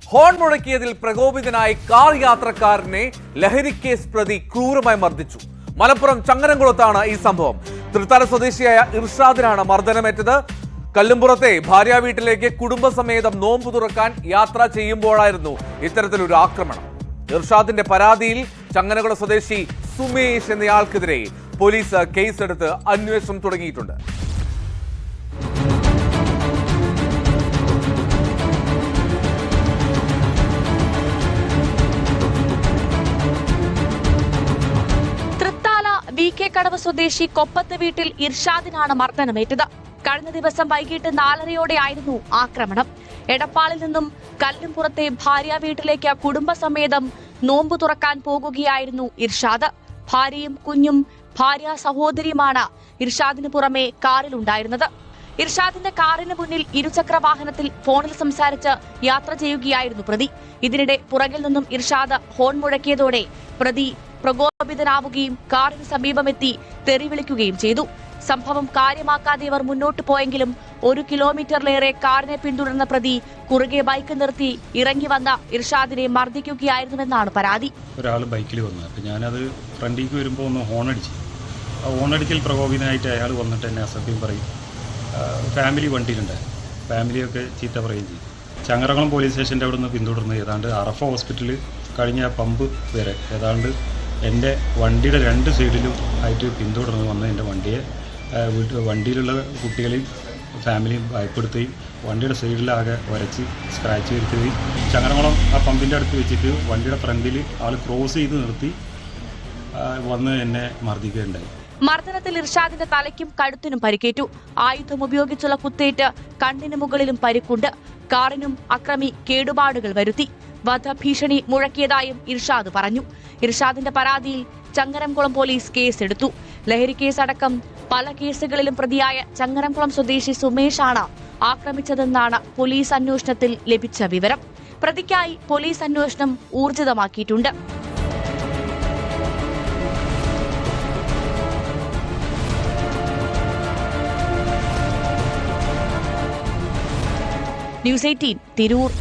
Horn മുഴക്കിയതിൽ പ്രകോപിതനായ car യാത്രക്കാരനെ ലഹരിക്കേസ് പ്രതി ക്രൂരമായി മർദ്ദിച്ചു. മലപ്പുറം ചങ്ങരംകുളത്താണ് ഈ സംഭവം. തൃത്താല സ്വദേശിയായ ഇർഷാദിനാണ് മർദ്ദനമേറ്റത്. കല്ലുംപുറത്തെ ഭാര്യ വീട്ടിലേക്ക് കുടുംബസമേതം നോമ്പ് തുറക്കാൻ യാത്ര ചെയ്യുമ്പോഴായിരുന്നു ഇത്തരത്തിലൊരു ആക്രമണം. ഇർഷാദിന്റെ പരാതിയിൽ ചങ്ങരംകുളം സ്വദേശി സുമേഷ് എന്നയാൾക്കെതിരെ പോലീസ് കേസെടുത്ത് അന്വേഷണം തുടങ്ങിയിട്ടുണ്ട്. VK കടവ് സ്വദേശി കൊപ്പത്ത് വീട്ടിൽ ഇർഷാദിനാണ് മർദ്ദനമേറ്റത്. കഴിഞ്ഞ ദിവസം വൈകിട്ട് 4:30യോടെയായിരുന്നു ആക്രമണം. എടപ്പാളിൽ നിന്നും കല്ലുംപുറത്തെ ഭാര്യ വീട്ടിലേക്ക് കുടുംബസമേതം നോമ്പ് തുറക്കാൻ പോകുകയായിരുന്നു ഇർഷാദ്. ഭാര്യയും കുഞ്ഞും ഭാര്യ സഹോദരിയുമാണ് ഇർഷാദിന് പുറമെ കാറിലുണ്ടായിരുന്നത്. ഇർഷാദിന്റെ കാറിന് മുന്നിൽ ഇരുചക്ര വാഹനത്തിൽ ഫോണിൽ സംസാരിച്ച് യാത്ര ചെയ്യുകയായിരുന്നു പ്രതി. ഇതിനിടെ പുറകിൽ നിന്നും ഇർഷാദ് ഹോൺ മുഴക്കിയതോടെ പ്രതി പ്രകോപിതനാവുകയും കാറിന് സമീപമെത്തി തെറി വിളിക്കുകയും ചെയ്തു. സംഭവം കാര്യമാക്കാതെ ഇവർ മുന്നോട്ട് പോയെങ്കിലും 1 കിലോമീറ്ററിലേറെ കാറിനെ പിന്തുടർന്ന പ്രതി കുറുകെ ബൈക്ക് നിർത്തി ഇറങ്ങി വന്ന ഇർഷാദിനെ മർദ്ദിക്കുകയായിരുന്നുവെന്നാണ് പരാതി. ഒരാൾ ബൈക്കിൽ വന്നു. അപ്പം ഞാനത് ഫ്രണ്ടിലേക്ക് വരുമ്പോൾ ഒന്ന് ഹോണടിച്ചു. ആ ഹോണടിക്കൽ പ്രകോപിതനായിട്ട് അയാൾ വന്നിട്ട് എന്നെ അസഭ്യം പറയും. ഫാമിലി വണ്ടിയിലുണ്ടായിരുന്നു. ഫാമിലിയൊക്കെ ചീത്ത പറയുകയും ചെയ്തു. ചങ്ങരംകുളം പോലീസ് സ്റ്റേഷൻ്റെ അവിടെ നിന്ന് പിന്തുടർന്ന് ഏതാണ്ട് അറഫ ഹോസ്പിറ്റലിൽ കഴിഞ്ഞ പമ്പ് വരെ ഏതാണ്ട് എൻ്റെ വണ്ടിയുടെ 2 സൈഡിലും ആയിട്ട് പിന്തുടർന്ന് വന്ന് എൻ്റെ വണ്ടിയിലുള്ള കുട്ടികളെയും ഫാമിലിയും ഭയപ്പെടുത്തുകയും വണ്ടിയുടെ സൈഡിലാകെ വരച്ച് സ്ക്രാച്ച് വരുത്തുകയും ചങ്ങരംകുളം ആ പമ്പിൻ്റെ അടുത്ത് വെച്ചിട്ട് വണ്ടിയുടെ ഫ്രണ്ടിൽ ആൾ ക്രോസ് ചെയ്ത് നിർത്തി വന്ന് എന്നെ മർദ്ദിക്കുകയുണ്ടായി. മർദ്ദനത്തിൽ ഇർഷാദിന്റെ തലയ്ക്കും കഴുത്തിനും പരിക്കേറ്റു. ആയുധം ഉപയോഗിച്ചുള്ള കുത്തേറ്റ് കണ്ണിന് മുകളിലും പരിക്കുണ്ട്. കാറിനും അക്രമി കേടുപാടുകൾ വരുത്തി. വധഭീഷണി മുഴക്കിയതായും ഇർഷാദ് പറഞ്ഞു. ഇർഷാദിന്റെ പരാതിയിൽ ചങ്ങരംകുളം പോലീസ് കേസെടുത്തു. ലഹരി കേസടക്കം പല കേസുകളിലും പ്രതിയായ ചങ്ങരംകുളം സ്വദേശി സുമേഷാണ് ആക്രമിച്ചതെന്നാണ് പോലീസ് അന്വേഷണത്തിൽ ലഭിച്ച വിവരം. പ്രതിക്കായി പോലീസ് അന്വേഷണം ഊർജിതമാക്കിയിട്ടുണ്ട്. ന്യൂസ് 18 തിരൂർ.